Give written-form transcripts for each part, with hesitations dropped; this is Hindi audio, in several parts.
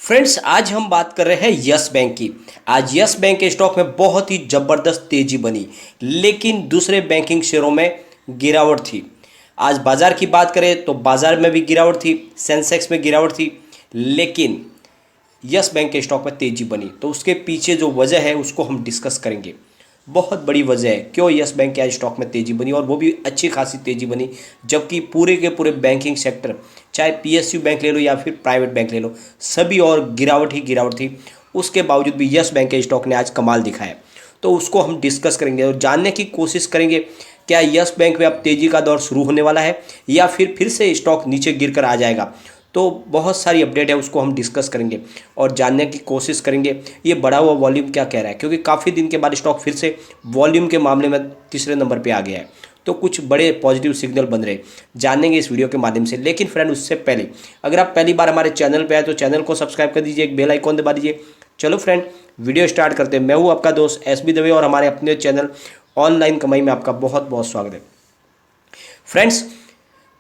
फ्रेंड्स, आज हम बात कर रहे हैं यस बैंक की। आज यस बैंक के स्टॉक में बहुत ही ज़बरदस्त तेजी बनी, लेकिन दूसरे बैंकिंग शेयरों में गिरावट थी। आज बाजार की बात करें तो बाजार में भी गिरावट थी, सेंसेक्स में गिरावट थी, लेकिन यस बैंक के स्टॉक में तेजी बनी। तो उसके पीछे जो वजह है उसको हम डिस्कस करेंगे। बहुत बड़ी वजह है क्यों यस बैंक के आज स्टॉक में तेजी बनी, और वो भी अच्छी खासी तेजी बनी, जबकि पूरे के पूरे बैंकिंग सेक्टर, चाहे पीएसयू बैंक ले लो या फिर प्राइवेट बैंक ले लो, सभी और गिरावट ही गिरावट थी। उसके बावजूद भी यस बैंक के स्टॉक ने आज कमाल दिखाया। तो उसको हम डिस्कस करेंगे और जानने की कोशिश करेंगे क्या यस बैंक में अब तेजी का दौर शुरू होने वाला है या फिर से स्टॉक नीचे गिर कर आ जाएगा। तो बहुत सारी अपडेट है, उसको हम डिस्कस करेंगे और जानने की कोशिश करेंगे ये बढ़ा हुआ वॉल्यूम क्या कह रहा है, क्योंकि काफ़ी दिन के बाद स्टॉक फिर से वॉल्यूम के मामले में तीसरे नंबर पे आ गया है। तो कुछ बड़े पॉजिटिव सिग्नल बन रहे जानेंगे इस वीडियो के माध्यम से। लेकिन फ्रेंड, उससे पहले अगर आप पहली बार हमारे चैनल पे आए तो चैनल को सब्सक्राइब कर दीजिए, एक बेल आइकॉन दबा दीजिए। चलो फ्रेंड, वीडियो स्टार्ट करते हैं। मैं हूँ आपका दोस्त एसबी दवे और हमारे अपने चैनल ऑनलाइन कमाई में आपका बहुत बहुत स्वागत है। फ्रेंड्स,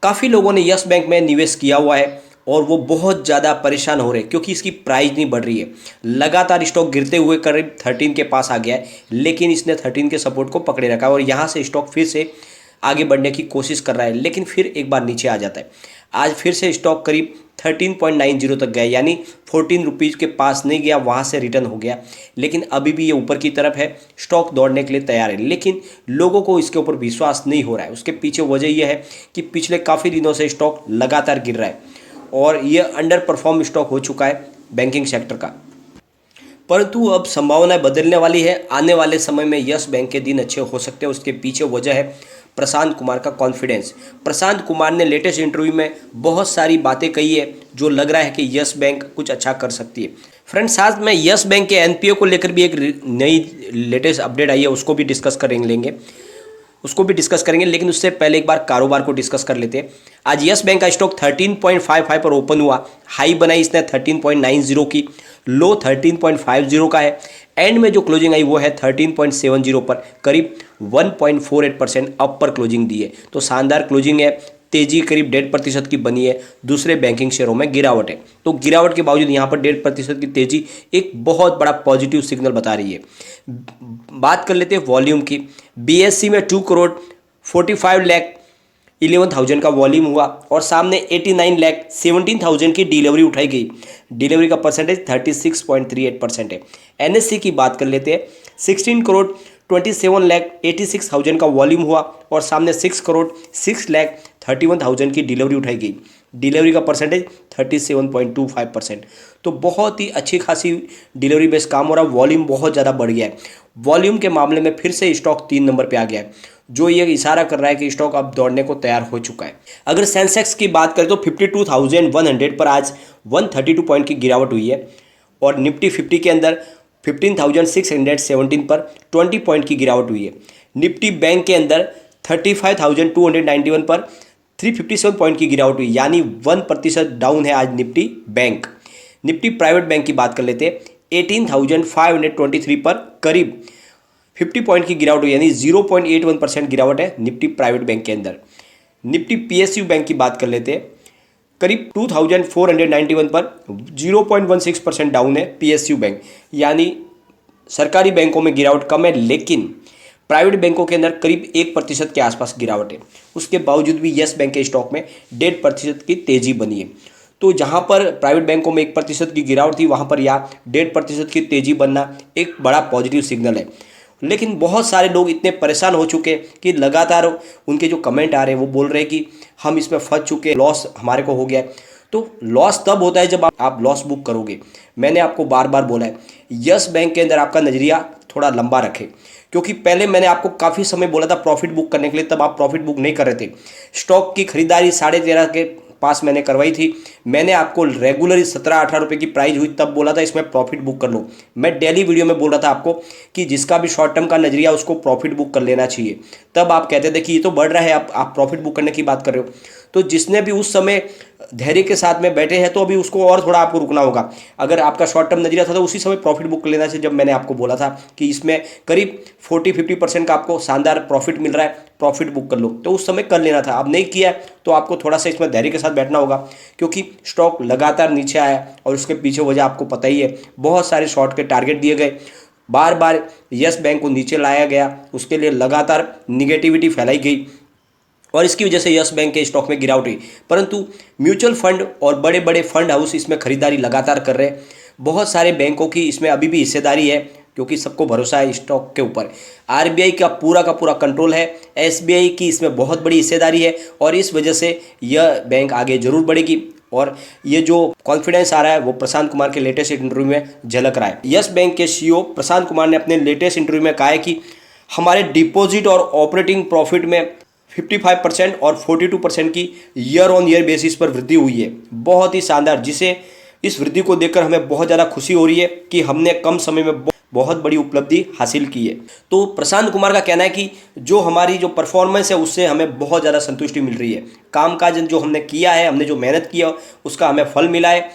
काफ़ी लोगों ने यस बैंक में निवेश किया हुआ है और वो बहुत ज़्यादा परेशान हो रहे हैं क्योंकि इसकी प्राइस नहीं बढ़ रही है। लगातार स्टॉक गिरते हुए करीब 13 के पास आ गया है, लेकिन इसने 13 के सपोर्ट को पकड़े रखा है और यहाँ से स्टॉक फिर से आगे बढ़ने की कोशिश कर रहा है, लेकिन फिर एक बार नीचे आ जाता है। आज फिर से स्टॉक करीब 13.90 तक गया, यानी 14 रुपीज़ के पास नहीं गया, वहाँ से रिटर्न हो गया। लेकिन अभी भी ये ऊपर की तरफ है, स्टॉक दौड़ने के लिए तैयार है, लेकिन लोगों को इसके ऊपर विश्वास नहीं हो रहा है। उसके पीछे वजह यह है कि पिछले काफ़ी दिनों से स्टॉक लगातार गिर रहा है और ये अंडर परफॉर्म स्टॉक हो चुका है बैंकिंग सेक्टर का। परंतु अब संभावनाएं बदलने वाली है। आने वाले समय में यस बैंक के दिन अच्छे हो सकते हैं। उसके पीछे वजह है प्रशांत कुमार का कॉन्फिडेंस। प्रशांत कुमार ने लेटेस्ट इंटरव्यू में बहुत सारी बातें कही है जो लग रहा है कि यस बैंक कुछ अच्छा कर सकती है। फ्रेंड्स, साथ में यस बैंक के एनपीओ को लेकर भी एक नई लेटेस्ट अपडेट आई है, उसको भी डिस्कस करेंगे। लेकिन उससे पहले एक बार कारोबार को डिस्कस कर लेते हैं। आज यस बैंक का स्टॉक 13.55 पर ओपन हुआ, हाई बनाई इसने 13.90 की, लो 13.50 का है। एंड में जो क्लोजिंग आई वो है 13.70 पर, करीब 1.48% अप पर क्लोजिंग दी है। तो शानदार क्लोजिंग है, तेजी करीब 1.5% की बनी है। दूसरे बैंकिंग शेयरों में गिरावट है, तो गिरावट के बावजूद यहाँ पर 1.5% की तेजी एक बहुत बड़ा पॉजिटिव सिग्नल बता रही है। बात कर लेते हैं वॉल्यूम की। बीएससी में 2 करोड़ 45 लाख 11,000 का वॉल्यूम हुआ और सामने 89 लाख 17,000 की डिलीवरी उठाई गई। डिलीवरी का परसेंटेज 36.38% है। एनएससी की बात कर लेते हैं। 16 करोड़ 27 लाख 86,000 का वॉल्यूम हुआ और सामने 6 करोड़ 6 लाख 31,000 की डिलीवरी उठाई गई। डिलीवरी का परसेंटेज 37.25%। तो बहुत ही अच्छी खासी डिलीवरी बेस्ड काम हो रहा है। वॉल्यूम बहुत ज़्यादा बढ़ गया है। वॉल्यूम के मामले में फिर से स्टॉक 3 नंबर पे आ गया है, जो ये इशारा कर रहा है कि स्टॉक अब दौड़ने को तैयार हो चुका है। अगर सेंसेक्स की बात करें तो 52,100 पर आज 132 पॉइंट की गिरावट हुई है और निफ्टी 50 के अंदर 15,617 पर 20 पॉइंट की गिरावट हुई है। निफ्टी बैंक के अंदर 35,291 पर 357 पॉइंट की गिरावट हुई, यानी 1% डाउन है आज Nifty bank. Nifty private bank की बात कर लेते हैं। 18,523 पर करीब 50 पॉइंट की गिरावट हुई, यानी 0.81% गिरावट है निफ्टी प्राइवेट बैंक के अंदर। निफ्टी पीएसयू बैंक की बात कर लेते हैं। करीब 2,491 पर 0.16% डाउन है पीएसयू बैंक, यानी सरकारी बैंकों में गिरावट कम है, लेकिन प्राइवेट बैंकों के अंदर करीब 1% के आसपास गिरावट है। उसके बावजूद भी यस बैंक के स्टॉक में 1.5% की तेजी बनी है। तो जहां पर प्राइवेट बैंकों में 1% की गिरावट थी, वहां पर यहाँ 1.5% की तेजी बनना एक बड़ा पॉजिटिव सिग्नल है। लेकिन बहुत सारे लोग इतने परेशान हो चुके हैं कि लगातार उनके जो कमेंट आ रहे हैं वो बोल रहे हैं कि हम इसमें फंस चुके, लॉस हमारे को हो गया है। तो लॉस तब होता है जब आप लॉस बुक करोगे। मैंने आपको बार बार बोला है, यस बैंक के अंदर आपका नज़रिया थोड़ा लंबा रखें, क्योंकि पहले मैंने आपको काफ़ी समय बोला था प्रॉफिट बुक करने के लिए, तब आप प्रॉफिट बुक नहीं कर रहे थे। स्टॉक की खरीदारी 13.5 के पास मैंने करवाई थी। मैंने आपको रेगुलर 17-18 रुपये की प्राइस हुई तब बोला था इसमें प्रॉफिट बुक कर लो। मैं डेली वीडियो में बोल रहा था आपको कि जिसका भी शॉर्ट टर्म का नजरिया उसको प्रॉफिट बुक कर लेना चाहिए। तब आप कहते थे कि ये तो बढ़ रहा है, आप प्रॉफिट बुक करने की बात कर रहे हो। तो जिसने भी उस समय धैर्य के साथ में बैठे हैं तो अभी उसको और थोड़ा आपको रुकना होगा। अगर आपका शॉर्ट टर्म नजरिया था तो उसी समय प्रॉफिट बुक कर लेना चाहिए। जब मैंने आपको बोला था कि इसमें करीब 40-50% का आपको शानदार प्रॉफिट मिल रहा है, प्रॉफिट बुक कर लो, तो उस समय कर लेना था। अब नहीं किया है तो आपको थोड़ा सा इसमें धैर्य के साथ बैठना होगा, क्योंकि स्टॉक लगातार नीचे आया और उसके पीछे वजह आपको पता ही है, बहुत सारे शॉर्ट के टारगेट दिए गए, बार बार यस बैंक को नीचे लाया गया, उसके लिए लगातार निगेटिविटी फैलाई गई और इसकी वजह से यस बैंक के स्टॉक में गिरावट हुई। परंतु म्यूचुअल फंड और बड़े बड़े फंड हाउस इसमें खरीदारी लगातार कर रहे हैं। बहुत सारे बैंकों की इसमें अभी भी हिस्सेदारी है, क्योंकि सबको भरोसा है स्टॉक के ऊपर। आरबीआई का पूरा कंट्रोल है, एसबीआई की इसमें बहुत बड़ी हिस्सेदारी है और इस वजह से यह बैंक आगे जरूर बढ़ेगी। और ये जो कॉन्फिडेंस आ रहा है वो प्रशांत कुमार के लेटेस्ट इंटरव्यू में झलक रहा है। यस बैंक के सीईओ प्रशांत कुमार ने अपने लेटेस्ट इंटरव्यू में कहा है कि हमारे डिपॉजिट और ऑपरेटिंग प्रॉफिट में 55% और 42% की ईयर ऑन ईयर बेसिस पर वृद्धि हुई है। बहुत ही शानदार, जिसे इस वृद्धि को देखकर हमें बहुत ज़्यादा खुशी हो रही है कि हमने कम समय में बहुत बड़ी उपलब्धि हासिल की है। तो प्रशांत कुमार का कहना है कि जो हमारी जो परफॉर्मेंस है उससे हमें बहुत ज़्यादा संतुष्टि मिल रही है। कामकाज जो हमने किया है, हमने जो मेहनत किया उसका हमें फल मिला है।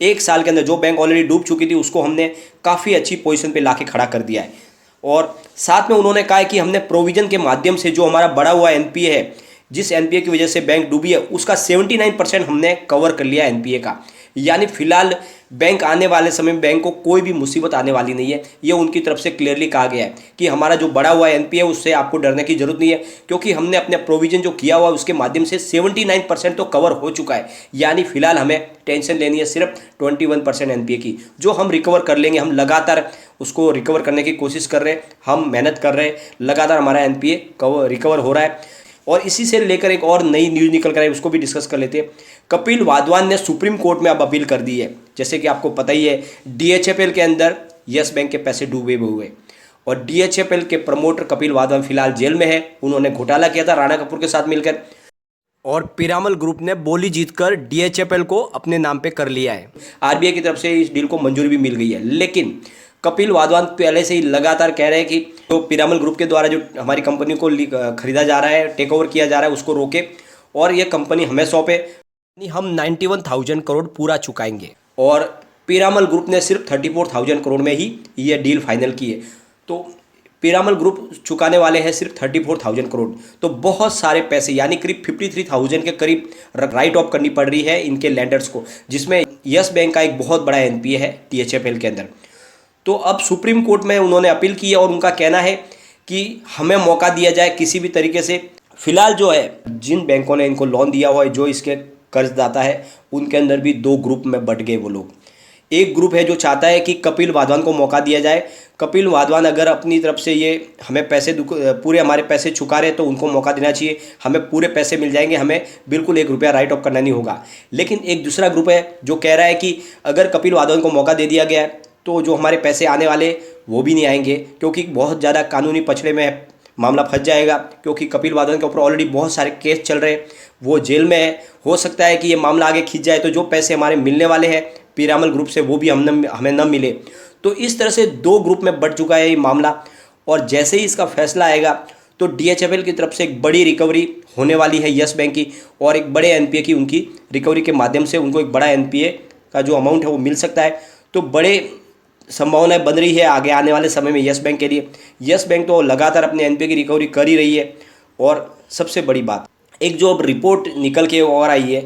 एक साल के अंदर जो बैंक ऑलरेडी डूब चुकी थी उसको हमने काफ़ी अच्छी पोजीशन पे लाके खड़ा कर दिया है। और साथ में उन्होंने कहा है कि हमने प्रोविजन के माध्यम से जो हमारा बढ़ा हुआ एनपीए है, जिस एनपीए की वजह से बैंक डूबी है, उसका 79% हमने कवर कर लिया एनपीए का। यानी फिलहाल बैंक आने वाले समय में बैंक को कोई भी मुसीबत आने वाली नहीं है। ये उनकी तरफ से क्लियरली कहा गया है कि हमारा जो बढ़ा हुआ एनपीए उससे आपको डरने की जरूरत नहीं है, क्योंकि हमने अपने प्रोविजन जो किया हुआ उसके माध्यम से 79% तो कवर हो चुका है। यानी फिलहाल हमें टेंशन लेनी है सिर्फ 21% एनपीए की, जो हम रिकवर कर लेंगे। हम लगातार उसको रिकवर करने की कोशिश कर रहे हैं, हम मेहनत कर रहे हैं, लगातार हमारा एनपीए रिकवर हो रहा है। और इसी से लेकर एक और नई न्यूज़ निकल कर आई, उसको भी डिस्कस कर लेते हैं। कपिल वाधवान ने सुप्रीम कोर्ट में अब अपील कर दी है। जैसे कि आपको पता ही है, डीएचएफएल के अंदर यस बैंक के पैसे डूबे हुए और डीएचएफएल के प्रमोटर कपिल वाधवान फिलहाल जेल में है। उन्होंने घोटाला किया था राणा कपूर के साथ मिलकर और पिरामल ग्रुप ने बोली जीतकर डीएचएफएल को अपने नाम पे कर लिया है। आरबीआई की तरफ से इस डील को मंजूरी भी मिल गई है, लेकिन कपिल वाधवान पहले से ही लगातार कह रहे हैं कि जो पिरामल ग्रुप के द्वारा जो हमारी कंपनी को खरीदा जा रहा है, टेक ओवर किया जा रहा है, उसको रोके और ये कंपनी हमें सौंपे। हम 91,000 करोड़ पूरा चुकाएंगे और पिरामल ग्रुप ने सिर्फ 34,000 करोड़ में ही ये डील फाइनल की है। तो पिरामल ग्रुप चुकाने वाले हैं सिर्फ 34,000 करोड़। तो बहुत सारे पैसे, यानी करीब 53,000 के करीब राइट ऑफ करनी पड़ रही है इनके लैंडर्स को, जिसमें यस बैंक का एक बहुत बड़ा एनपीए है डीएचएफएल के अंदर। तो अब सुप्रीम कोर्ट में उन्होंने अपील की है और उनका कहना है कि हमें मौका दिया जाए किसी भी तरीके से। फिलहाल जो है, जिन बैंकों ने इनको लोन दिया हुआ है, जो इसके कर्जदाता है, उनके अंदर भी दो ग्रुप में बंट गए वो लोग। एक ग्रुप है जो चाहता है कि कपिल वाधवान को मौका दिया जाए। कपिल वाधवान अगर अपनी तरफ से ये हमें पैसे पूरे हमारे पैसे चुका रहे तो उनको मौका देना चाहिए, हमें पूरे पैसे मिल जाएंगे, हमें बिल्कुल 1 रुपया राइट ऑफ करना नहीं होगा। लेकिन एक दूसरा ग्रुप है जो कह रहा है कि अगर कपिल वाधवान को मौका दे दिया गया है तो जो हमारे पैसे आने वाले वो भी नहीं आएंगे, क्योंकि बहुत ज़्यादा कानूनी पछड़े में मामला फंस जाएगा। क्योंकि कपिल वाधवान के ऊपर ऑलरेडी बहुत सारे केस चल रहे हैं, वो जेल में है। हो सकता है कि ये मामला आगे खींच जाए तो जो पैसे हमारे मिलने वाले हैं पिरामल ग्रुप से वो भी हमें न मिले। तो इस तरह से दो ग्रुप में बढ़ चुका है ये मामला। और जैसे ही इसका फैसला आएगा तो डीएचएफएल की तरफ से एक बड़ी रिकवरी होने वाली है यस बैंक की, और एक बड़े एनपीए की उनकी रिकवरी के माध्यम से उनको एक बड़ा एनपीए का जो अमाउंट है वो मिल सकता है। तो बड़े संभावनाएं बन रही है आगे आने वाले समय में यस बैंक के लिए। यस बैंक तो लगातार अपने एनपीए की रिकवरी कर ही रही है। और सबसे बड़ी बात, एक जो अब रिपोर्ट निकल के और आई है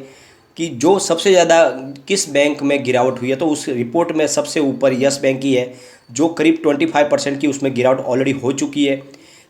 कि जो सबसे ज़्यादा किस बैंक में गिरावट हुई है, तो उस रिपोर्ट में सबसे ऊपर यस बैंक की है, जो करीब 25% की उसमें गिरावट ऑलरेडी हो चुकी है।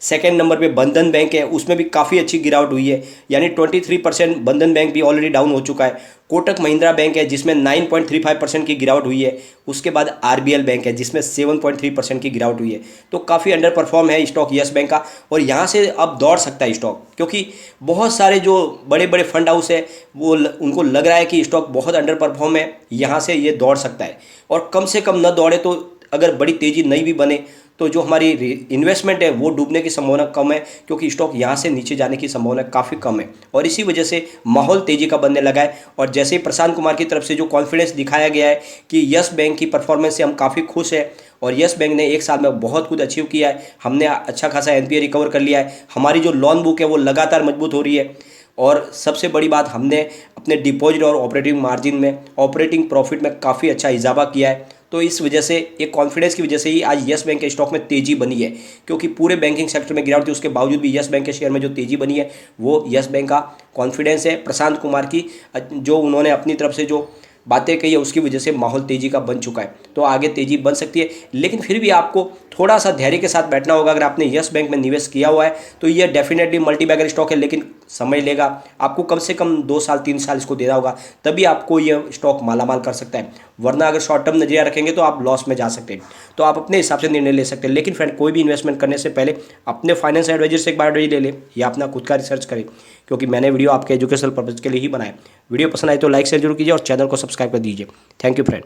सेकेंड नंबर पे बंधन बैंक है, उसमें भी काफ़ी अच्छी गिरावट हुई है, यानी 23% बंधन बैंक भी ऑलरेडी डाउन हो चुका है। कोटक महिंद्रा बैंक है जिसमें 9.35% की गिरावट हुई है। उसके बाद आरबीएल बैंक है जिसमें 7.3% की गिरावट हुई है। तो काफ़ी अंडर परफॉर्म है स्टॉक यस बैंक का, और यहाँ से अब दौड़ सकता है स्टॉक, क्योंकि बहुत सारे जो बड़े बड़े फंड हाउस है वो उनको लग रहा है कि स्टॉक बहुत अंडर परफॉर्म है, यहाँ से ये दौड़ सकता है। और कम से कम न दौड़े तो अगर बड़ी तेज़ी नहीं भी बने तो जो हमारी इन्वेस्टमेंट है वो डूबने की संभावना कम है, क्योंकि स्टॉक यहाँ से नीचे जाने की संभावना काफ़ी कम है। और इसी वजह से माहौल तेज़ी का बनने लगा है। और जैसे ही प्रशांत कुमार की तरफ से जो कॉन्फिडेंस दिखाया गया है कि यस बैंक की परफॉर्मेंस से हम काफ़ी खुश हैं और यस बैंक ने 1 साल में बहुत कुछ अचीव किया है, हमने अच्छा खासा एनपीए रिकवर कर लिया है, हमारी जो लोन बुक है वो लगातार मजबूत हो रही है, और सबसे बड़ी बात, हमने अपने डिपॉजिट और ऑपरेटिंग मार्जिन में, ऑपरेटिंग प्रॉफिट में काफ़ी अच्छा इजाफा किया है। तो इस वजह से, एक कॉन्फिडेंस की वजह से ही आज यस बैंक के स्टॉक में तेजी बनी है, क्योंकि पूरे बैंकिंग सेक्टर में गिरावट थी, उसके बावजूद भी यस बैंक के शेयर में जो तेजी बनी है वो यस बैंक का कॉन्फिडेंस है, प्रशांत कुमार की जो उन्होंने अपनी तरफ से जो बातें कही है उसकी वजह से माहौल तेजी का बन चुका है। तो आगे तेजी बन सकती है, लेकिन फिर भी आपको थोड़ा सा धैर्य के साथ बैठना होगा। अगर आपने यस बैंक में निवेश किया हुआ है तो ये डेफिनेटली मल्टी बैगर स्टॉक है, लेकिन समय लेगा, आपको कम से कम 2 साल 3 साल इसको देना होगा, तभी आपको ये स्टॉक मालामाल कर सकता है। वरना अगर शॉर्ट टर्म नजरिया रखेंगे तो आप लॉस में जा सकते हैं। तो आप अपने हिसाब से निर्णय ले सकते हैं, लेकिन फ्रेंड, कोई भी इन्वेस्टमेंट करने से पहले अपने फाइनेंस एडवाइजर से एक बार एडवाइस ले लें या अपना खुद का रिसर्च करें, क्योंकि मैंने वीडियो आपके एजुकेशनल पर्पज के लिए ही बनाया। वीडियो पसंद आए तो लाइक शेयर जरूर कीजिए और चैनल को सब्सक्राइब कर दीजिए। Thank you friend.